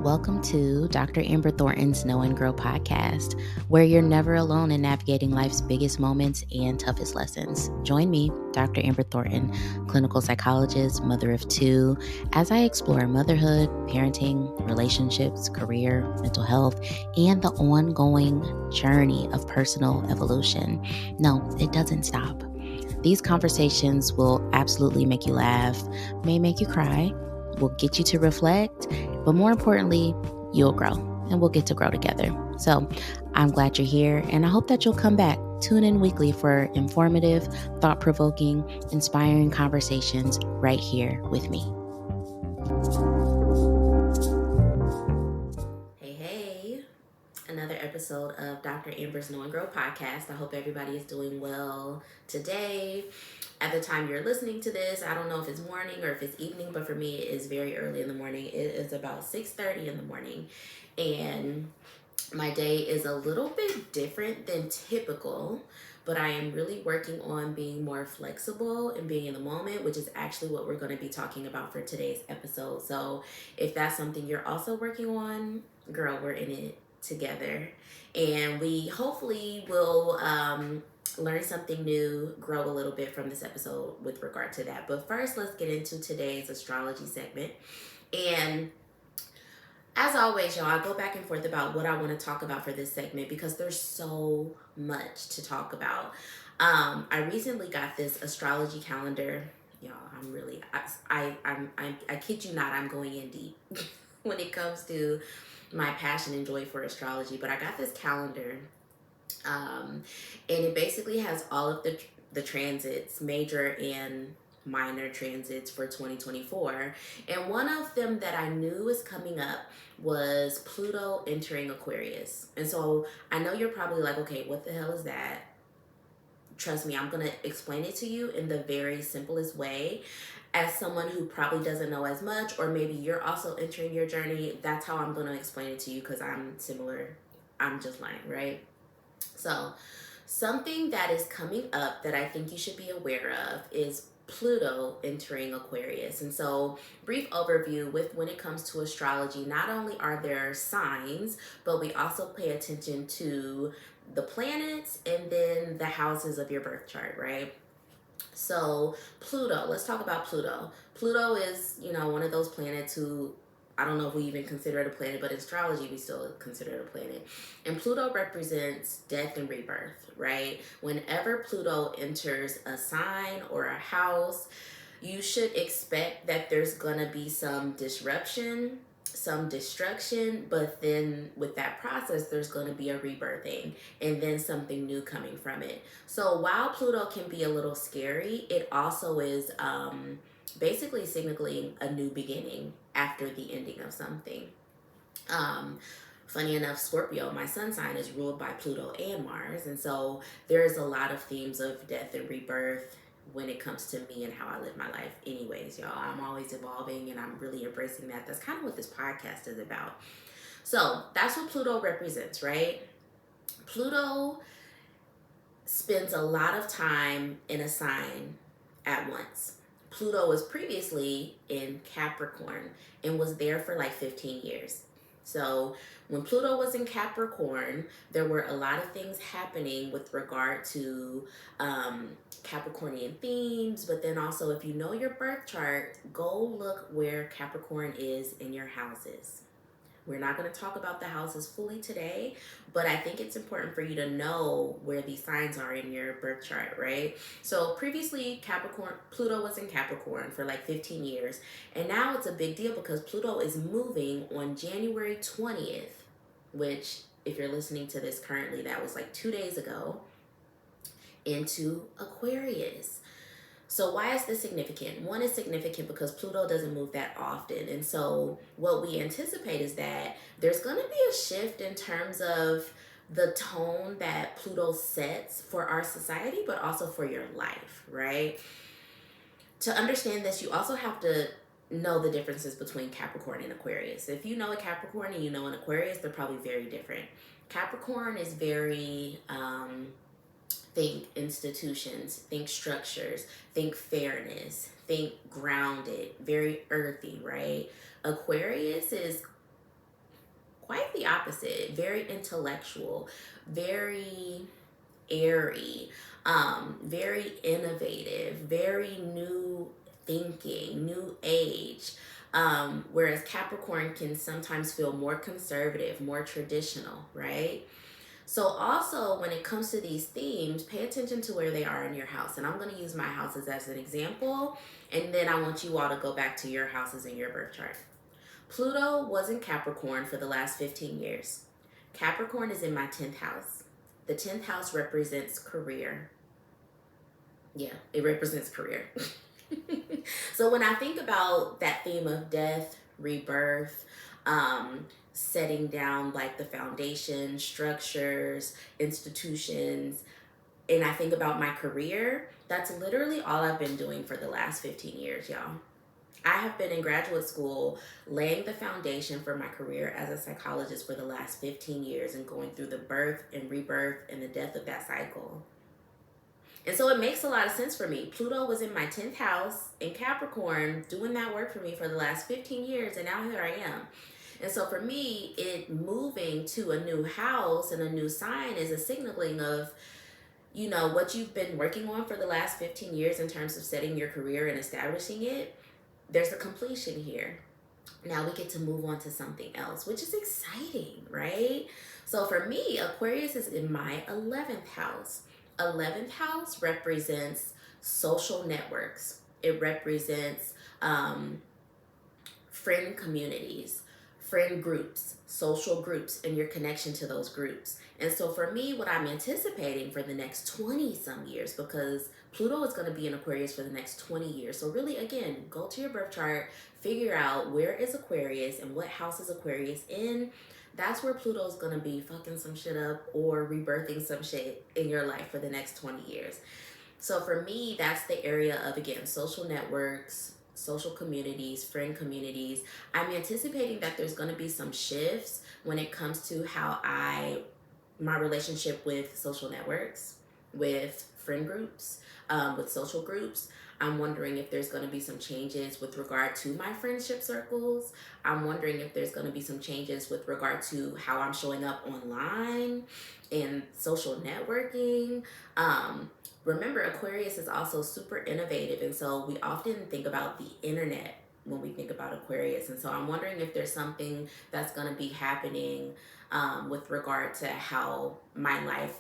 Welcome to Dr. Amber Thornton's Know and Grow podcast, where you're never alone in navigating life's biggest moments and toughest lessons. Join me, Dr. Amber Thornton, clinical psychologist, mother of two, as I explore motherhood, parenting, relationships, career, mental health, and the ongoing journey of personal evolution. No, it doesn't stop. These conversations will absolutely make you laugh, may make you cry, will get you to reflect, but more importantly, you'll grow and we'll get to grow together. So I'm glad you're here and I hope that you'll come back. Tune in weekly for informative, thought-provoking, inspiring conversations right here with me. Hey, another episode of Dr. Amber's Know and Grow podcast. I hope everybody is doing well today. At the time you're listening to this, I don't know if it's morning or if it's evening, but for me, it is very early in the morning. It is about 6:30 in the morning, and my day is a little bit different than typical, but I am really working on being more flexible and being in the moment, which is actually what we're going to be talking about for today's episode. So if that's something you're also working on, girl, we're in it together, and we hopefully will learn something new, grow a little bit from this episode with regard to that. But first, let's get into today's astrology segment. And as always, y'all, I go back and forth about what I want to talk about for this segment because there's so much to talk about. I recently got this astrology calendar. Y'all, I'm really, I kid you not, I'm going in deep when it comes to my passion and joy for astrology. But I got this calendar, and it basically has all of the transits, major and minor transits for 2024. And one of them that I knew was coming up was Pluto entering Aquarius. And so I know you're probably like, okay, what the hell is that? Trust me, I'm going to explain it to you in the very simplest way. As someone who probably doesn't know as much, or maybe you're also entering your journey, that's how I'm going to explain it to you because I'm similar. I'm just learning, right? So something that is coming up that I think you should be aware of is Pluto entering Aquarius. And so, brief overview with when it comes to astrology, not only are there signs, but we also pay attention to the planets and then the houses of your birth chart, right? So Pluto, let's talk about Pluto. Pluto is, one of those planets who, I don't know if we even consider it a planet, but in astrology, we still consider it a planet. And Pluto represents death and rebirth, right? Whenever Pluto enters a sign or a house, you should expect that there's going to be some disruption, some destruction, but then with that process, there's going to be a rebirthing and then something new coming from it. So while Pluto can be a little scary, it also is basically signaling a new beginning after the ending of something. Funny enough, Scorpio, my sun sign, is ruled by Pluto and Mars. And so there's a lot of themes of death and rebirth when it comes to me and how I live my life. Anyways, y'all, I'm always evolving and I'm really embracing that. That's kind of what this podcast is about. So that's what Pluto represents, right? Pluto spends a lot of time in a sign at once. Pluto was previously in Capricorn and was there for like 15 years. So when Pluto was in Capricorn, there were a lot of things happening with regard to Capricornian themes. But then also, if you know your birth chart, go look where Capricorn is in your houses. We're not going to talk about the houses fully today, but I think it's important for you to know where these signs are in your birth chart, right? So previously, Pluto was in Capricorn for like 15 years, and now it's a big deal because Pluto is moving on January 20th, which, if you're listening to this currently, that was like 2 days ago, into Aquarius. So why is this significant? One is significant because Pluto doesn't move that often. And so what we anticipate is that there's going to be a shift in terms of the tone that Pluto sets for our society, but also for your life, right? To understand this, you also have to know the differences between Capricorn and Aquarius. If you know a Capricorn and you know an Aquarius, they're probably very different. Capricorn is very... think institutions, think structures, think fairness, think grounded, very earthy, right? Aquarius is quite the opposite. Very intellectual, very airy, very innovative, very new thinking, new age. Whereas Capricorn can sometimes feel more conservative, more traditional, right? So also when it comes to these themes, pay attention to where they are in your house. And I'm going to use my houses as an example. And then I want you all to go back to your houses in your birth chart. Pluto was in Capricorn for the last 15 years. Capricorn is in my 10th house. The 10th house represents career. Yeah, it represents career. So when I think about that theme of death, rebirth, setting down like the foundation, structures, institutions, and I think about my career, that's literally all I've been doing for the last 15 years, y'all. I have been in graduate school laying the foundation for my career as a psychologist for the last 15 years and going through the birth and rebirth and the death of that cycle. And so it makes a lot of sense for me. Pluto was in my 10th house in Capricorn doing that work for me for the last 15 years, and now here I am. And so for me, it moving to a new house and a new sign is a signaling of, you know, what you've been working on for the last 15 years in terms of setting your career and establishing it. There's a completion here. Now we get to move on to something else, which is exciting, right? So for me, Aquarius is in my 11th house. 11th house represents social networks. It represents friend communities, friend groups, social groups, and your connection to those groups. And so for me, what I'm anticipating for the next 20 some years, because Pluto is going to be in Aquarius for the next 20 years. So really, again, go to your birth chart, figure out where is Aquarius and what house is Aquarius in. That's where Pluto's going to be fucking some shit up or rebirthing some shit in your life for the next 20 years. So for me, that's the area of, again, social networks, social communities, friend communities. I'm anticipating that there's going to be some shifts when it comes to how my relationship with social networks, with friend groups, with social groups. I'm wondering if there's going to be some changes with regard to my friendship circles. I'm wondering if there's going to be some changes with regard to how I'm showing up online and social networking. Remember, Aquarius is also super innovative, and so we often think about the internet when we think about Aquarius. And so I'm wondering if there's something that's going to be happening with regard to how my life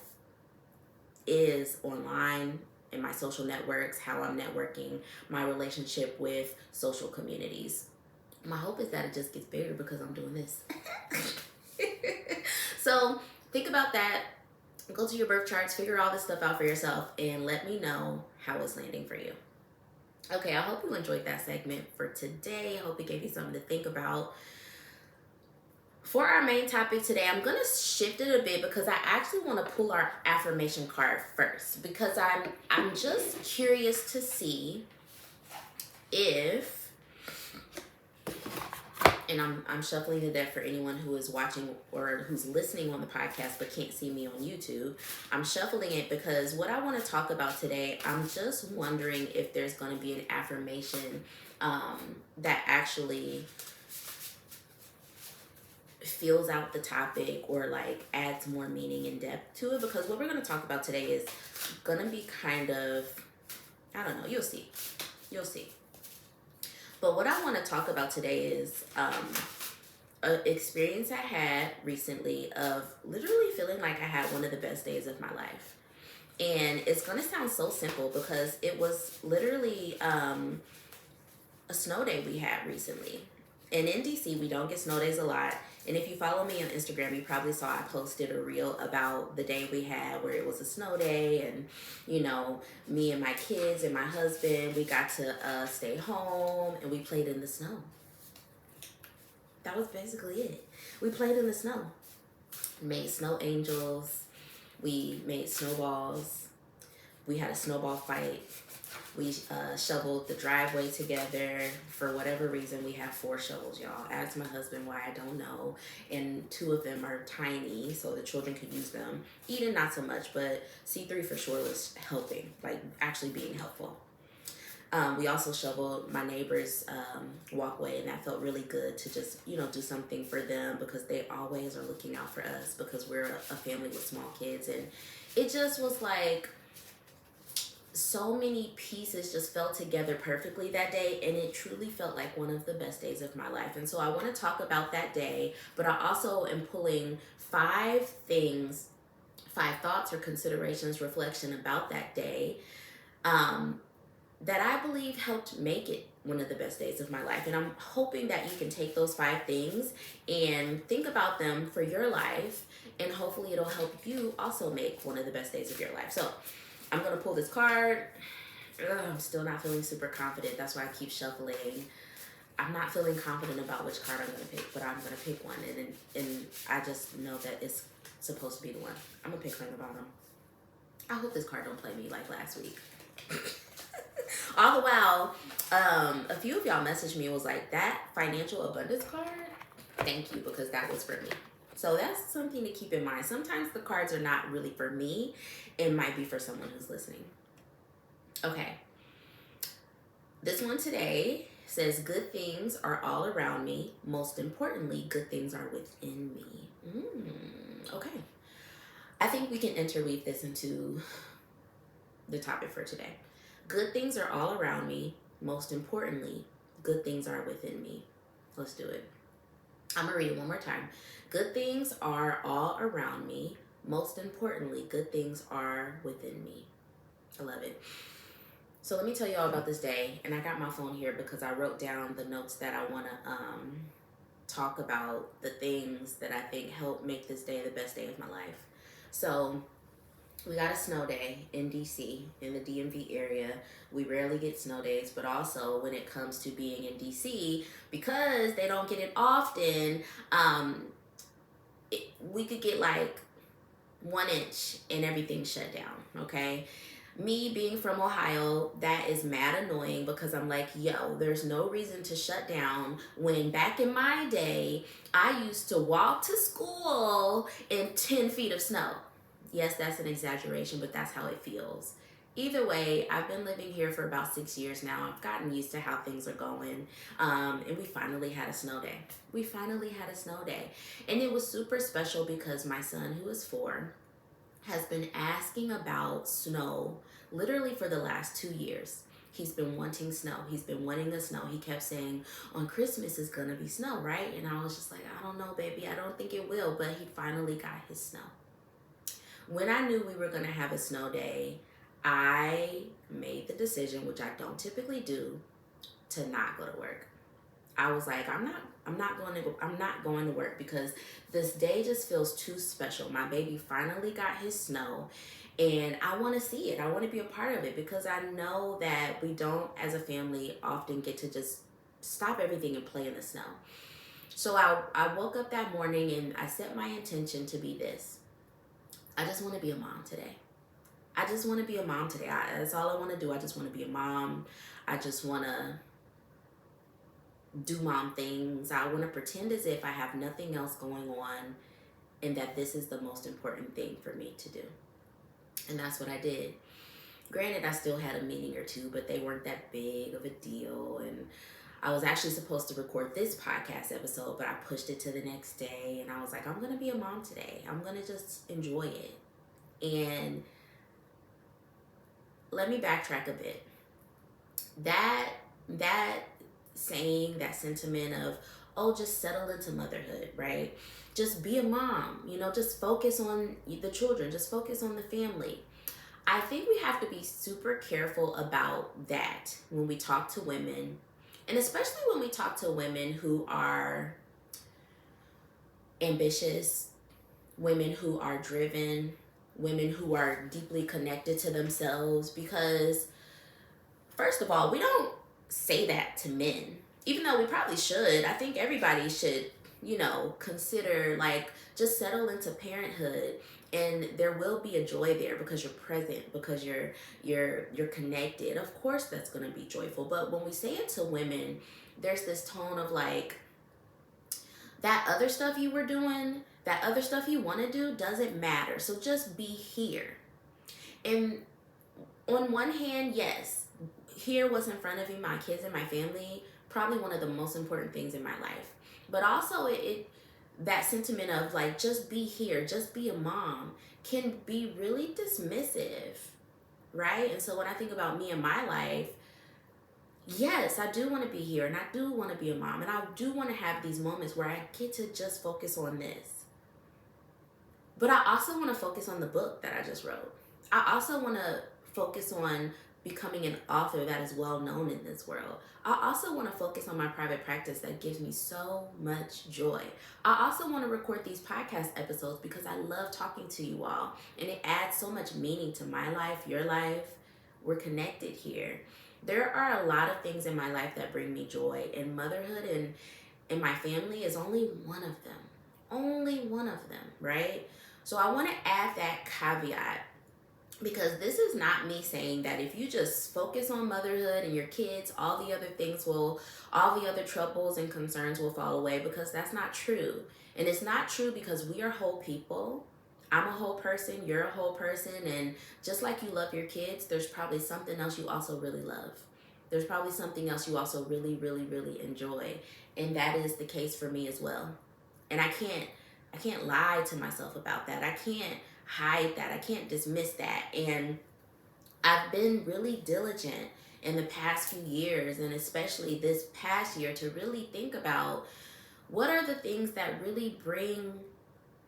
is online in my social networks, how I'm networking, my relationship with social communities. My hope is that it just gets bigger because I'm doing this. So think about that. Go to your birth charts, figure all this stuff out for yourself, and let me know how it's landing for you. Okay, I hope you enjoyed that segment for today. I hope it gave you something to think about. For our main topic today, I'm going to shift it a bit because I actually want to pull our affirmation card first, because I'm just curious to see if, and I'm shuffling the deck for anyone who is watching or who's listening on the podcast but can't see me on YouTube. I'm shuffling it because what I want to talk about today, I'm just wondering if there's going to be an affirmation that actually fills out the topic or like adds more meaning and depth to it, because what we're going to talk about today is going to be kind of, I don't know, you'll see. But what I want to talk about today is an experience I had recently of literally feeling like I had one of the best days of my life. And it's going to sound so simple because it was literally a snow day we had recently. And in DC, we don't get snow days a lot. And if you follow me on Instagram, you probably saw I posted a reel about the day we had where it was a snow day. And, you know, me and my kids and my husband, we got to stay home and we played in the snow. That was basically it. We played in the snow. Made snow angels. We made snowballs. We had a snowball fight. We shoveled the driveway together. For whatever reason, we have 4 shovels, y'all. Ask my husband why, I don't know. And 2 of them are tiny, so the children could use them. Eden, not so much, but C3 for sure was helping, like actually being helpful. We also shoveled my neighbor's walkway, and that felt really good to just, do something for them because they always are looking out for us because we're a family with small kids. And it just was like so many pieces just fell together perfectly that day, and it truly felt like one of the best days of my life. And so I want to talk about that day, but I also am pulling 5 thoughts or considerations, reflection about that day, that I believe helped make it one of the best days of my life. And I'm hoping that you can take those 5 things and think about them for your life, and hopefully it'll help you also make one of the best days of your life. So I'm going to pull this card. I'm still not feeling super confident. That's why I keep shuffling. I'm not feeling confident about which card I'm going to pick, but I'm going to pick one. And I just know that it's supposed to be the one. I'm going to pick from the bottom. I hope this card don't play me like last week. All the while, a few of y'all messaged me and was like, that financial abundance card, thank you, because that was for me. So that's something to keep in mind. Sometimes the cards are not really for me. It might be for someone who's listening. Okay. This one today says, good things are all around me. Most importantly, good things are within me. Okay. I think we can interweave this into the topic for today. Good things are all around me. Most importantly, good things are within me. Let's do it. I'm going to read it one more time. Good things are all around me. Most importantly, good things are within me. I love it. So let me tell you all about this day. And I got my phone here because I wrote down the notes that I want to talk about, the things that I think help make this day the best day of my life. So we got a snow day in DC, in the DMV area. We rarely get snow days, but also when it comes to being in DC, because they don't get it often, we could get like 1 inch and everything shut down, okay? Me being from Ohio, that is mad annoying because I'm like, yo, there's no reason to shut down when back in my day, I used to walk to school in 10 feet of snow. Yes, that's an exaggeration, but that's how it feels. Either way, I've been living here for about 6 years now. I've gotten used to how things are going. And we finally had a snow day. And it was super special because my son, who is 4, has been asking about snow literally for the last 2 years. He's been wanting snow. He's been wanting the snow. He kept saying, on Christmas is gonna be snow, right? And I was just like, I don't know, baby. I don't think it will. But he finally got his snow. When I knew we were gonna have a snow day, I made the decision, which I don't typically do, to not go to work. I was like, I'm not going to work because this day just feels too special. My baby finally got his snow, and I want to see it. I want to be a part of it because I know that we don't, as a family, often get to just stop everything and play in the snow. So I woke up that morning and I set my intention to be this. I just want to be a mom today. That's all I want to do. I just want to be a mom. I just want to do mom things. I want to pretend as if I have nothing else going on and that this is the most important thing for me to do. And that's what I did. Granted, I still had a meeting or two, but they weren't that big of a deal. And I was actually supposed to record this podcast episode, but I pushed it to the next day. And I was like, I'm going to be a mom today. I'm going to just enjoy it. And let me backtrack a bit. That saying, that sentiment of, oh, just settle into motherhood, right? Just be a mom, just focus on the children, just focus on the family. I think we have to be super careful about that when we talk to women, and especially when we talk to women who are ambitious, women who are driven, women who are deeply connected to themselves, because first of all, we don't say that to men, even though we probably should. I think everybody should, consider like just settle into parenthood, and there will be a joy there because you're present, because you're connected. Of course, that's going to be joyful. But when we say it to women, there's this tone of like, that other stuff you were doing, that other stuff you want to do doesn't matter. So just be here. And on one hand, yes, hear what's in front of me, my kids and my family, probably one of the most important things in my life. But also it that sentiment of like, just be here, just be a mom, can be really dismissive, right? And so when I think about me and my life, yes, I do want to be here and I do want to be a mom and I do want to have these moments where I get to just focus on this. But I also want to focus on the book that I just wrote. I also want to focus on becoming an author that is well known in this world. I also want to focus on my private practice that gives me so much joy. I also want to record these podcast episodes because I love talking to you all and it adds so much meaning to my life, your life. We're connected here. There are a lot of things in my life that bring me joy, and motherhood and my family is only one of them. Only one of them, right? So I want to add that caveat, because this is not me saying that if you just focus on motherhood and your kids, all the other troubles and concerns will fall away, because that's not true. And it's not true because we are whole people. I'm a whole person, you're a whole person, and just like you love your kids, there's probably something else you also really love. There's probably something else you also really, really, really enjoy. And that is the case for me as well. And I can't lie to myself about that. I can't hide that. I can't dismiss that. And I've been really diligent in the past few years, and especially this past year, to really think about what are the things that really bring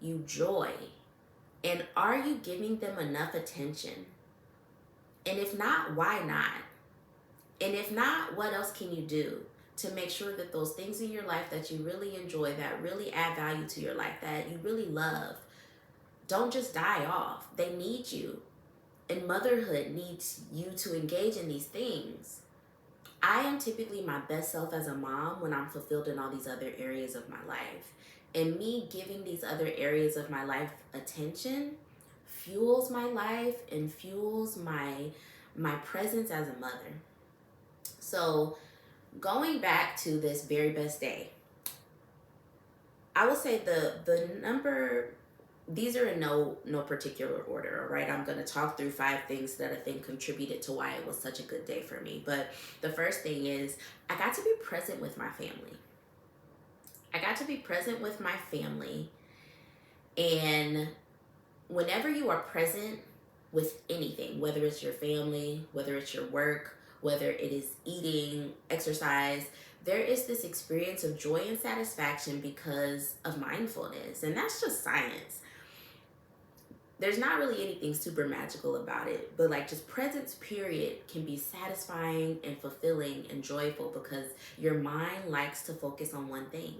you joy, and are you giving them enough attention? And if not, why not? And if not, what else can you do to make sure that those things in your life that you really enjoy, that really add value to your life, that you really love, don't just die off? They need you. And motherhood needs you to engage in these things. I am typically my best self as a mom when I'm fulfilled in all these other areas of my life. And me giving these other areas of my life attention fuels my life and fuels my presence as a mother. So going back to this very best day, I would say the number, these are in no particular order, all right? I'm going to talk through 5 things that I think contributed to why it was such a good day for me. But the first thing is I got to be present with my family. I got to be present with my family. And whenever you are present with anything, whether it's your family, whether it's your work, whether it is eating, exercise, there is this experience of joy and satisfaction because of mindfulness. And that's just science. There's not really anything super magical about it, but like just presence period can be satisfying and fulfilling and joyful because your mind likes to focus on one thing.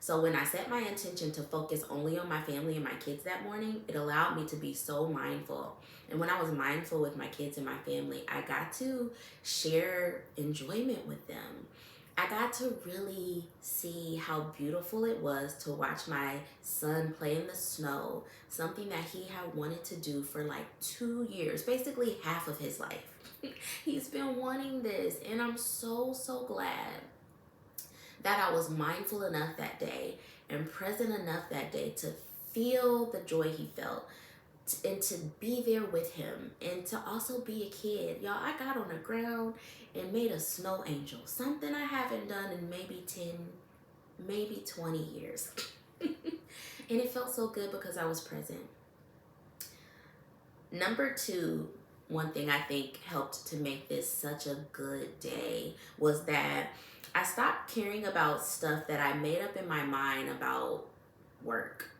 So when I set my intention to focus only on my family and my kids that morning, it allowed me to be so mindful. And when I was mindful with my kids and my family, I got to share enjoyment with them. I got to really see how beautiful it was to watch my son play in the snow, something that he had wanted to do for like 2 years, basically half of his life. He's been wanting this, and I'm so glad that I was mindful enough that day and present enough that day to feel the joy he felt and to be there with him and to also be a kid. Y'all, I got on the ground and made a snow angel, something I haven't done in maybe 10, maybe 20 years. And it felt so good because I was present. Number 2, one thing I think helped to make this such a good day was that I stopped caring about stuff that I made up in my mind about work.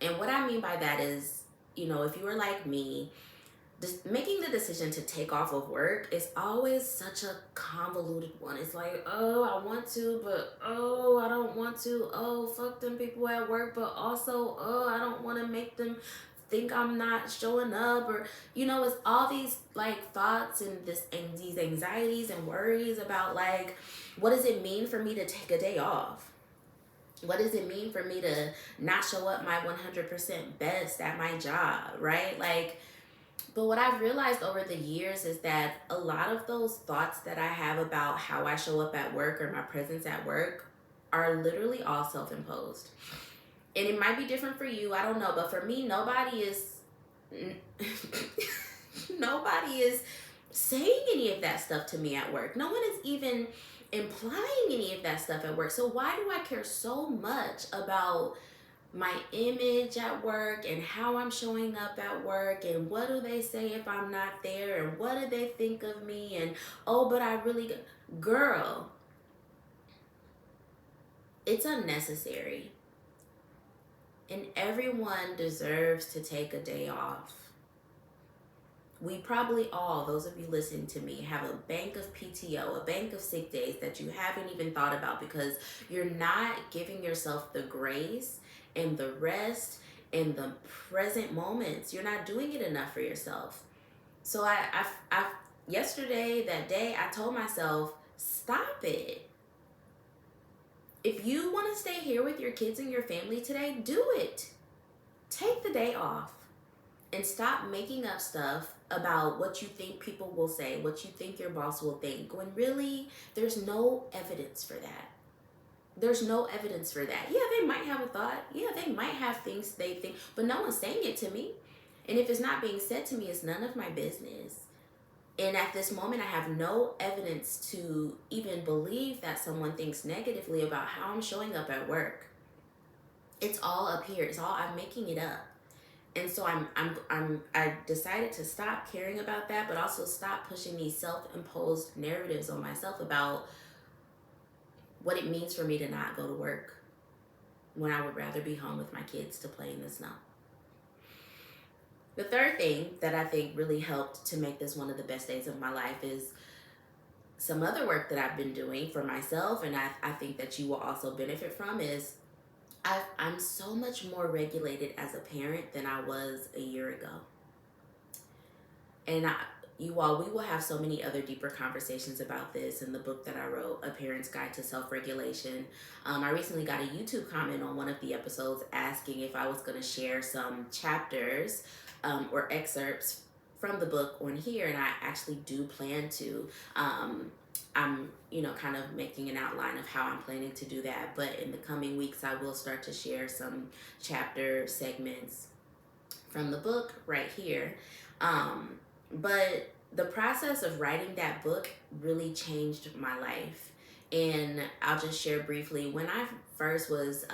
And what I mean by that is, you know, if you were like me, just making the decision to take off of work is always such a convoluted one. It's like, oh, I want to, but oh, I don't want to. Oh, fuck them people at work, but also, oh, I don't want to make them think I'm not showing up, or you know, it's all these like thoughts and these anxieties and worries about like, what does it mean for me to take a day off? What does it mean for me to not show up my 100% best at my job, right? Like, but what I've realized over the years is that a lot of those thoughts that I have about how I show up at work or my presence at work are literally all self-imposed. And it might be different for you, I don't know, but for me, nobody is saying any of that stuff to me at work. No one is even implying any of that stuff at work. So why do I care so much about my image at work and how I'm showing up at work and what do they say if I'm not there and what do they think of me and oh, but I really, girl, it's unnecessary. And everyone deserves to take a day off. We probably all, those of you listening to me, have a bank of PTO, a bank of sick days that you haven't even thought about because you're not giving yourself the grace and the rest and the present moments. You're not doing it enough for yourself. So I yesterday, that day, I told myself, stop it. If you want to stay here with your kids and your family today, do it. Take the day off and stop making up stuff about what you think people will say, what you think your boss will think, when really there's no evidence for that. There's no evidence for that. Yeah, they might have a thought. Yeah, they might have things they think, but no one's saying it to me. And if it's not being said to me, it's none of my business. And at this moment, I have no evidence to even believe that someone thinks negatively about how I'm showing up at work. It's all up here. It's all, I'm making it up. And so I decided to stop caring about that, but also stop pushing these self-imposed narratives on myself about what it means for me to not go to work when I would rather be home with my kids to play in the snow. The third thing that I think really helped to make this one of the best days of my life is some other work that I've been doing for myself, and I think that you will also benefit from, is I'm so much more regulated as a parent than I was a year ago. And we will have so many other deeper conversations about this in the book that I wrote, A Parent's Guide to Self-Regulation. I recently got a YouTube comment on one of the episodes asking if I was going to share some chapters or excerpts from the book on here, and I actually do plan to. I'm, kind of making an outline of how I'm planning to do that. But in the coming weeks, I will start to share some chapter segments from the book right here. But the process of writing that book really changed my life. And I'll just share briefly, when I first was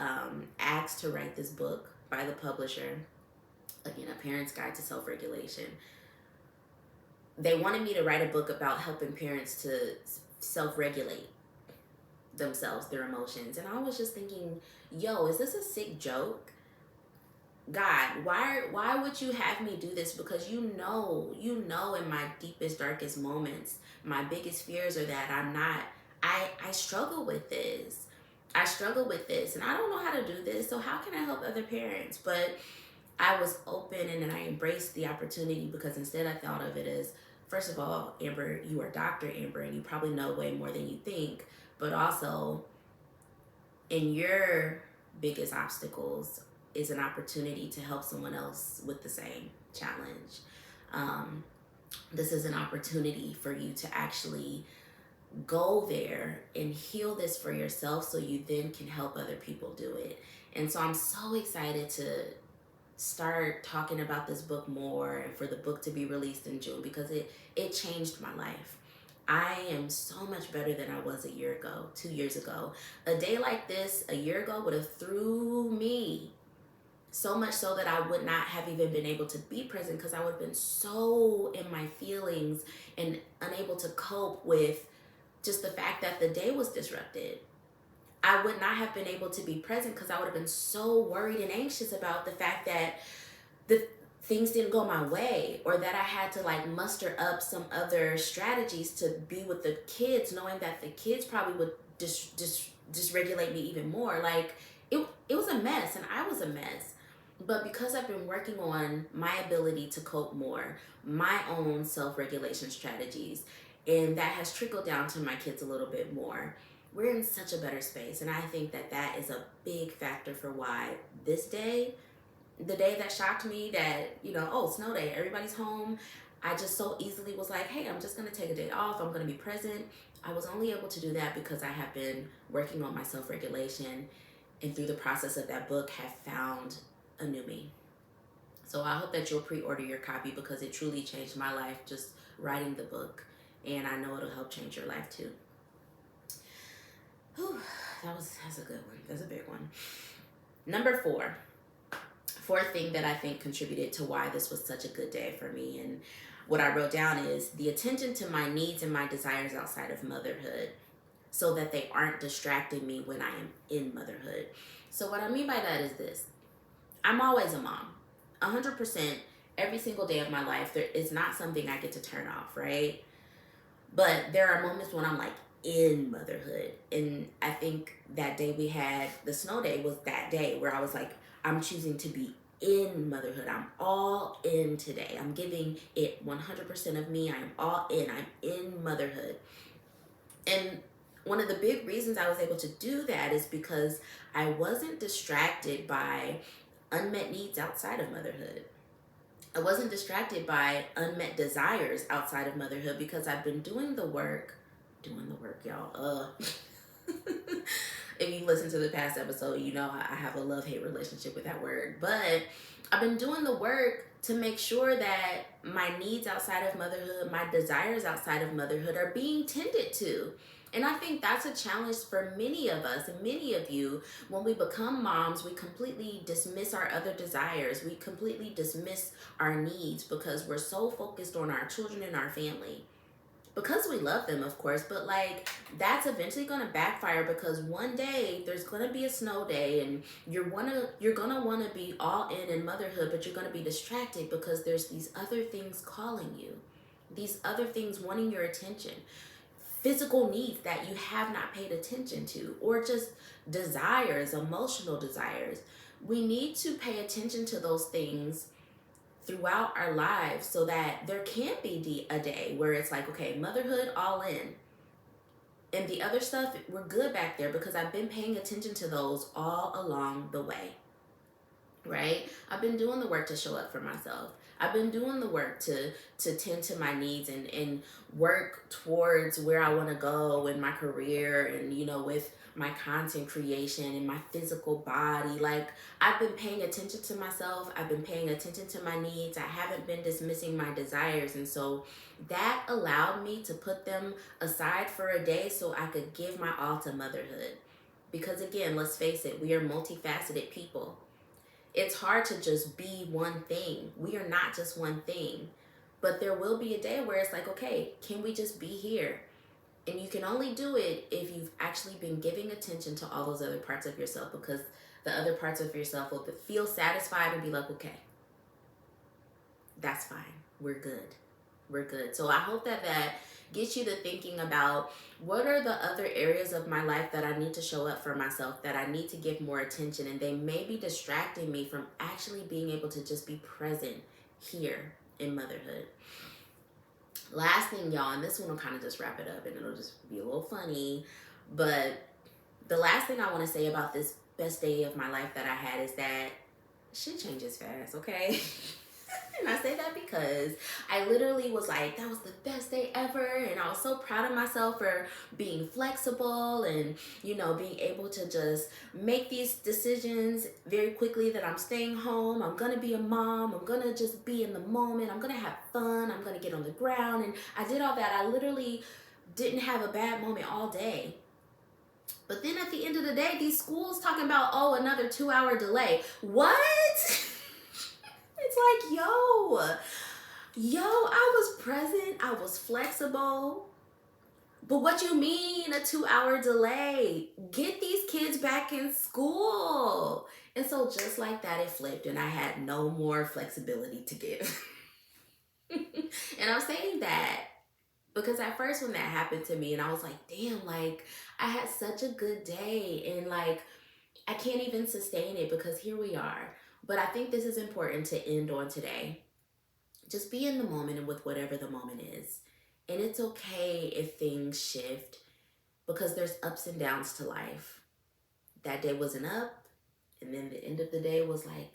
asked to write this book by the publisher, again, A Parent's Guide to Self-Regulation, they wanted me to write a book about helping parents to self-regulate themselves, their emotions. And I was just thinking, yo, is this a sick joke? God, why would you have me do this? Because you know in my deepest, darkest moments, my biggest fears are that I struggle with this. And I don't know how to do this. So how can I help other parents? But I was open and then I embraced the opportunity, because instead I thought of it as, first of all, Amber, you are Dr. Amber, and you probably know way more than you think. But also, in your biggest obstacles is an opportunity to help someone else with the same challenge. This is an opportunity for you to actually go there and heal this for yourself so you then can help other people do it. And so I'm so excited to start talking about this book more and for the book to be released in June, because it changed my life. I am so much better than I was a year ago, 2 years ago. A day like this a year ago would have threw me, so much so that I would not have even been able to be present, because I would have been so in my feelings and unable to cope with just the fact that the day was disrupted. I would not have been able to be present because I would have been so worried and anxious about the fact that the things didn't go my way, or that I had to muster up some other strategies to be with the kids, knowing that the kids probably would dysregulate me even more. It was a mess, and I was a mess. But because I've been working on my ability to cope more, my own self-regulation strategies, and that has trickled down to my kids a little bit more, we're in such a better space. And I think that is a big factor for why this day, the day that shocked me that, snow day, everybody's home, I just so easily was like, hey, I'm just going to take a day off. I'm going to be present. I was only able to do that because I have been working on my self-regulation, and through the process of that book have found a new me. So I hope that you'll pre-order your copy, because it truly changed my life just writing the book. And I know it'll help change your life too. Whew, that's a good one. That's a big one. Number fourth thing that I think contributed to why this was such a good day for me, and what I wrote down is the attention to my needs and my desires outside of motherhood, so that they aren't distracting me when I am in motherhood. So what I mean by that is this: I'm always a mom, 100%. Every single day of my life, there is not something I get to turn off, right? But there are moments when I'm like in motherhood. And I think that day we had, the snow day, was that day where I was like, I'm choosing to be in motherhood. I'm all in today. I'm giving it 100% of me. I'm all in. I'm in motherhood. And one of the big reasons I was able to do that is because I wasn't distracted by unmet needs outside of motherhood. I wasn't distracted by unmet desires outside of motherhood, because I've been doing the work, y'all. If you listen to the past episode, you know I have a love-hate relationship with that word. But I've been doing the work to make sure that my needs outside of motherhood, my desires outside of motherhood are being tended to. And I think that's a challenge for many of us and many of you. When we become moms, we completely dismiss our other desires. We completely dismiss our needs because we're so focused on our children and our family. Because we love them, of course, but like that's eventually gonna backfire, because one day there's gonna be a snow day and you're gonna wanna be all in motherhood, but you're gonna be distracted because there's these other things calling you, these other things wanting your attention, physical needs that you have not paid attention to, or just desires, emotional desires. We need to pay attention to those things throughout our lives, so that there can't be a day where it's like, okay, motherhood all in, and the other stuff, we're good back there because I've been paying attention to those all along the way, right? I've been doing the work to show up for myself. I've been doing the work to tend to my needs and work towards where I want to go in my career, and with my content creation and my physical body. Like, I've been paying attention to myself. I've been paying attention to my needs. I haven't been dismissing my desires. And so that allowed me to put them aside for a day so I could give my all to motherhood. Because again, let's face it, we are multifaceted people. It's hard to just be one thing. We are not just one thing. But there will be a day where it's like, okay, can we just be here? And you can only do it if you've actually been giving attention to all those other parts of yourself, because the other parts of yourself will feel satisfied and be like, okay, that's fine. We're good. We're good. So I hope that gets you to thinking about, what are the other areas of my life that I need to show up for myself, that I need to give more attention, and they may be distracting me from actually being able to just be present here in motherhood. Last thing, y'all, and this one will kind of just wrap it up and it'll just be a little funny, but the last thing I want to say about this best day of my life that I had is that shit changes fast, okay? And I say that because I literally was like, that was the best day ever, and I was so proud of myself for being flexible and being able to just make these decisions very quickly, that I'm staying home, I'm gonna be a mom, I'm gonna just be in the moment, I'm gonna have fun, I'm gonna get on the ground. And I did all that. I literally didn't have a bad moment all day. But then at the end of the day, these schools talking about, oh, another 2-hour delay. What? It's like, yo, I was present, I was flexible. But what you mean a 2-hour delay? Get these kids back in school. And so just like that, it flipped and I had no more flexibility to give. And I'm saying that because at first when that happened to me, and I was like, damn, like I had such a good day and like I can't even sustain it, because here we are. But I think this is important to end on today. Just be in the moment and with whatever the moment is. And it's okay if things shift, because there's ups and downs to life. That day was an up, and then the end of the day was like,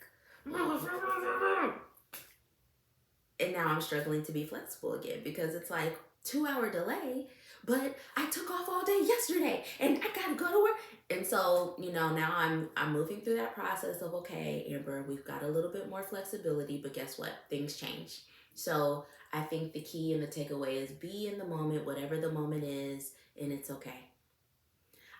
and now I'm struggling to be flexible again, because it's like 2-hour delay, but I took off all day yesterday and I gotta go to work. And so, now I'm moving through that process of, okay, Amber, we've got a little bit more flexibility, but guess what? Things change. So I think the key and the takeaway is be in the moment, whatever the moment is, and it's okay.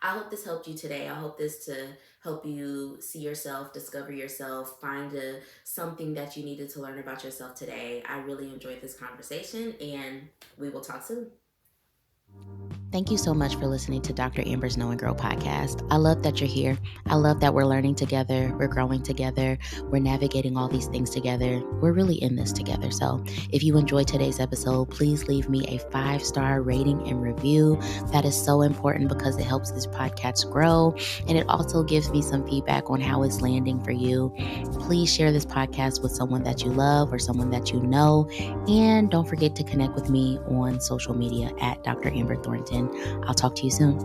I hope this helped you today. I hope this to help you see yourself, discover yourself, find something that you needed to learn about yourself today. I really enjoyed this conversation, and we will talk soon. Thank you so much for listening to Dr. Amber's Know and Grow podcast. I love that you're here. I love that we're learning together. We're growing together. We're navigating all these things together. We're really in this together. So if you enjoyed today's episode, please leave me a 5-star rating and review. That is so important because it helps this podcast grow. And it also gives me some feedback on how it's landing for you. Please share this podcast with someone that you love or someone that you know. And don't forget to connect with me on social media at Dr. Amber Thornton. I'll talk to you soon.